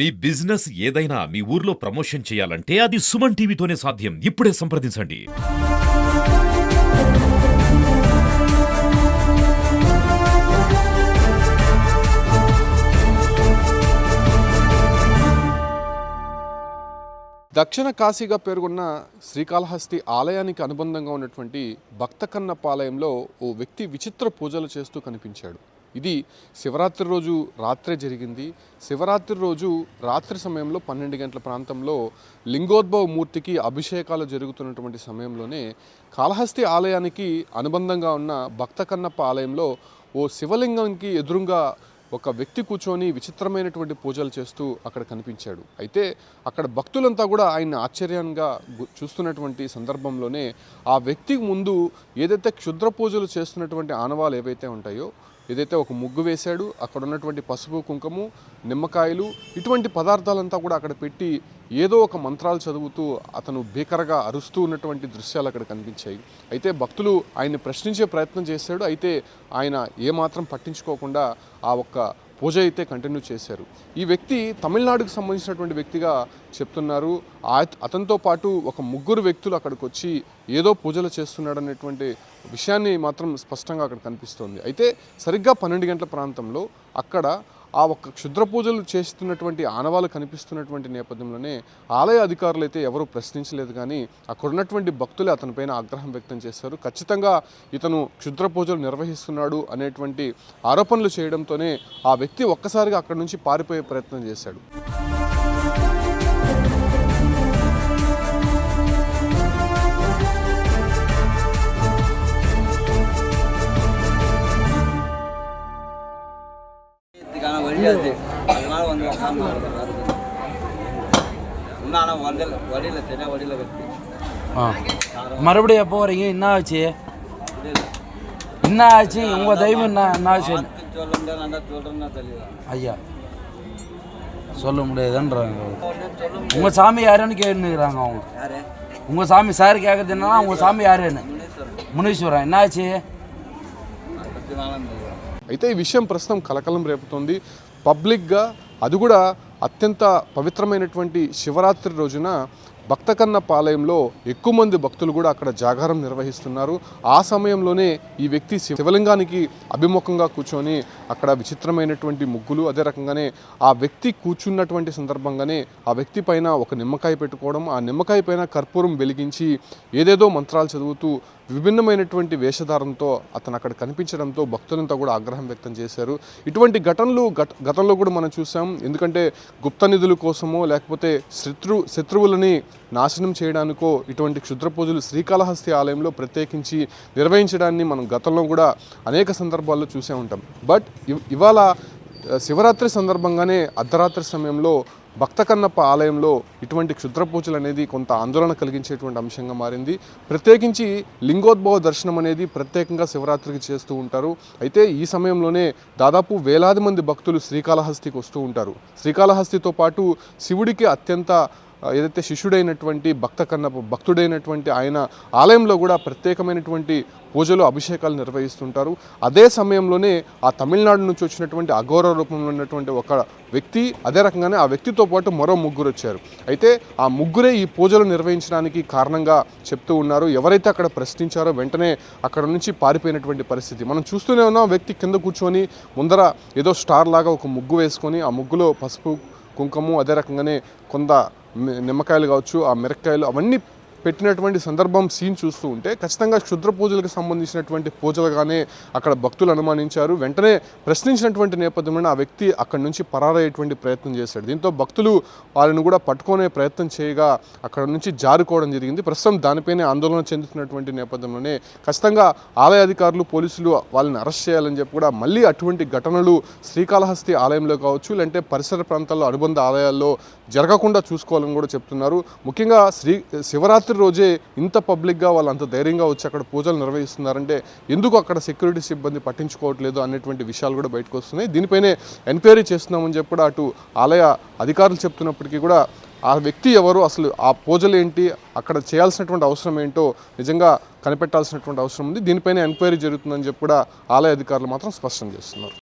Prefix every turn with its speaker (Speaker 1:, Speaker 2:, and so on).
Speaker 1: మీ business ఏదైనా మీ ఊర్లో promotion చేయాలంటే అది సుమన్ టీవీతోనే సాధ్యం. ఇప్పుడే సంప్రదించండి.
Speaker 2: దక్షిణ కాశీగా పేర్కొన్న శ్రీకాళహస్తి ఆలయానికి అనుబంధంగా ఉన్నటువంటి భక్తకన్నపాలయంలో ఓ వ్యక్తి విచిత్ర పూజలు చేస్తూ కనిపించాడు. ఇది శివరాత్రి రోజు రాత్రే జరిగింది. శివరాత్రి రోజు రాత్రి సమయంలో 12 గంటల ప్రాంతంలో లింగోద్భవ మూర్తికి అభిషేకాలు జరుగుతున్నటువంటి సమయంలోనే కాళహస్తి ఆలయానికి అనుబంధంగా ఉన్న భక్తకన్నప్ప ఆలయంలో ఓ శివలింగానికి ఎదురుగా ఒక వ్యక్తి కూర్చొని విచిత్రమైనటువంటి పూజలు చేస్తూ అక్కడ కనిపించాడు. అయితే అక్కడ భక్తులంతా కూడా ఆయన ఆశ్చర్యంగా చూస్తున్నటువంటి సందర్భంలోనే ఆ వ్యక్తికి ముందు ఏదైతే క్షుద్ర పూజలు చేస్తున్నటువంటి ఆనవాళ్ళు ఏవైతే ఉంటాయో, ఏదైతే ఒక ముగ్గు వేశాడు, అక్కడ ఉన్నటువంటి పసుపు కుంకుమ నిమ్మకాయలు ఇటువంటి పదార్థాలంతా కూడా అక్కడ పెట్టి ఏదో ఒక మంత్రాలు చదువుతూ అతను భీకరగా అరుస్తూ ఉన్నటువంటి దృశ్యాలు అక్కడ కనిపించాయి. అయితే భక్తులు ఆయన్ని ప్రశ్నించే ప్రయత్నం చేశాడు. అయితే ఆయన ఏమాత్రం పట్టించుకోకుండా ఆ ఒక్క పూజ అయితే కంటిన్యూ చేశారు. ఈ వ్యక్తి తమిళనాడుకు సంబంధించినటువంటి వ్యక్తిగా చెప్తున్నారు. అతనితో పాటు ఒక ముగ్గురు వ్యక్తులు అక్కడికి వచ్చి ఏదో పూజలు చేస్తున్నాడు అనేటువంటి విషయాన్ని మాత్రం స్పష్టంగా అక్కడ కనిపిస్తోంది. అయితే సరిగ్గా 12 గంటల ప్రాంతంలో అక్కడ ఆ ఒక్క క్షుద్ర పూజలు చేస్తున్నటువంటి ఆనవాళ్ళు కనిపిస్తున్నటువంటి నేపథ్యంలోనే ఆలయ అధికారులు అయితే ఎవరూ ప్రశ్నించలేదు. కానీ అక్కడ ఉన్నటువంటి భక్తులే అతనిపైన ఆగ్రహం వ్యక్తం చేశారు. ఖచ్చితంగా ఇతను క్షుద్ర పూజలు నిర్వహిస్తున్నాడు అనేటువంటి ఆరోపణలు చేయడంతోనే ఆ వ్యక్తి ఒక్కసారిగా అక్కడి నుంచి పారిపోయే ప్రయత్నం చేశాడు.
Speaker 3: மறுபடியும் எப்போ வரீங்க? என்ன ஆச்சு? என்ன ஆச்சு? உங்க தெய்வம் என்ன ஆச்சு? ஐயா சொல்ல முடியாதுன்றாங்க. உங்க சாமி யாருன்னு கேட்டுக்கிறாங்க. அவங்க உங்க சாமி சார் கேட்கறது என்னன்னா உங்க சாமி யாருன்னு మునీశ్వరం என்ன ஆச்சு?
Speaker 2: అయితే ఈ విషయం ప్రస్తుతం కలకలం రేపుతోంది. పబ్లిక్గా అది కూడా అత్యంత పవిత్రమైనటువంటి శివరాత్రి రోజున భక్తకన్నప్ప ఆలయంలో ఎక్కువ మంది భక్తులు కూడా అక్కడ జాగారం నిర్వహిస్తున్నారు. ఆ సమయంలోనే ఈ వ్యక్తి శివలింగానికి అభిముఖంగా కూర్చొని అక్కడ విచిత్రమైనటువంటి ముగ్గులు, అదే రకంగానే ఆ వ్యక్తి కూర్చున్నటువంటి సందర్భంగానే ఆ వ్యక్తి పైన ఒక నిమ్మకాయ పెట్టుకోవడం, ఆ నిమ్మకాయ పైన కర్పూరం వెలిగించి ఏదేదో మంత్రాలు చదువుతూ విభిన్నమైనటువంటి వేషధారంతో అతను అక్కడ కనిపించడంతో భక్తులంతా కూడా ఆగ్రహం వ్యక్తం చేశారు. ఇటువంటి ఘటనలు గతంలో కూడా మనం చూసాం. ఎందుకంటే గుప్త నిధుల కోసమో లేకపోతే శత్రువులని నాశనం చేయడానికో ఇటువంటి క్షుద్ర పూజలు శ్రీకాళహస్తి ఆలయంలో ప్రత్యేకించి నిర్వహించడాన్ని మనం గతంలో కూడా అనేక సందర్భాల్లో చూసే ఉంటాం. బట్ ఇవాళ శివరాత్రి సందర్భంగానే అర్ధరాత్రి సమయంలో భక్తకన్నప్ప ఆలయంలో ఇటువంటి క్షుద్ర పూజలు అనేది కొంత ఆందోళన కలిగించేటువంటి అంశంగా మారింది. ప్రత్యేకించి లింగోద్భవ దర్శనం అనేది ప్రత్యేకంగా శివరాత్రికి చేస్తూ ఉంటారు. అయితే ఈ సమయంలోనే దాదాపు వేలాది మంది భక్తులు శ్రీకాళహస్తికి వస్తూ ఉంటారు. శ్రీకాళహస్తితో పాటు శివుడికి అత్యంత ఏదైతే శిష్యుడైనటువంటి భక్తుడైనటువంటి ఆయన ఆలయంలో కూడా ప్రత్యేకమైనటువంటి పూజలు అభిషేకాలు నిర్వహిస్తుంటారు. అదే సమయంలోనే ఆ తమిళనాడు నుంచి వచ్చినటువంటి అఘోర రూపంలో ఉన్నటువంటి ఒక వ్యక్తి, అదే రకంగానే ఆ వ్యక్తితో పాటు మరో ముగ్గురు వచ్చారు. అయితే ఆ ముగ్గురే ఈ పూజలు నిర్వహించడానికి కారణంగా చెప్తూ ఉన్నారు. ఎవరైతే అక్కడ ప్రశ్నించారో వెంటనే అక్కడ నుంచి పారిపోయినటువంటి పరిస్థితి మనం చూస్తూనే ఉన్నాం. వ్యక్తి కింద కూర్చొని ముందర ఏదో స్టార్ లాగా ఒక ముగ్గు వేసుకొని ఆ ముగ్గులో పసుపు కుంకుమ, అదే రకంగానే కొంత నిమ్మకాయలు కావచ్చు, ఆ మిరకాయలు అవన్నీ పెట్టినటువంటి సందర్భం సీన్ చూస్తూ ఉంటే ఖచ్చితంగా క్షుద్ర పూజలకు సంబంధించినటువంటి పూజలుగానే అక్కడ భక్తులు అనుమానించారు. వెంటనే ప్రశ్నించినటువంటి నేపథ్యంలో ఆ వ్యక్తి అక్కడి నుంచి పరారయ్యేటువంటి ప్రయత్నం చేశాడు. దీంతో భక్తులు వాళ్ళని కూడా పట్టుకునే ప్రయత్నం చేయగా అక్కడ నుంచి జారుకోవడం జరిగింది. ప్రస్తుతం దానిపైనే ఆందోళన చెందుతున్నటువంటి నేపథ్యంలోనే ఖచ్చితంగా ఆలయ అధికారులు, పోలీసులు వాళ్ళని అరెస్ట్ చేయాలని చెప్పి కూడా మళ్ళీ అటువంటి ఘటనలు శ్రీకాళహస్తి ఆలయంలో కావచ్చు, లేదంటే పరిసర ప్రాంతాల్లో అనుబంధ ఆలయాల్లో జరగకుండా చూసుకోవాలని కూడా చెప్తున్నారు. ముఖ్యంగా శివరాత్రి రోజే ఇంత పబ్లిక్గా వాళ్ళు అంత ధైర్యంగా వచ్చి అక్కడ పూజలు నిర్వహిస్తున్నారంటే ఎందుకు అక్కడ సెక్యూరిటీ సిబ్బంది పట్టించుకోవట్లేదు అనేటువంటి విషయాలు కూడా బయటకు వస్తున్నాయి. దీనిపైనే ఎంక్వైరీ చేస్తున్నామని చెప్పి కూడా అటు ఆలయ అధికారులు చెప్తున్నప్పటికీ కూడా ఆ వ్యక్తి ఎవరు, అసలు ఆ పూజలు ఏంటి, అక్కడ చేయాల్సినటువంటి అవసరం ఏంటో నిజంగా కనిపెట్టాల్సినటువంటి అవసరం ఉంది. దీనిపైన ఎంక్వైరీ జరుగుతుందని చెప్పి కూడా ఆలయ అధికారులు మాత్రం స్పష్టం చేస్తున్నారు.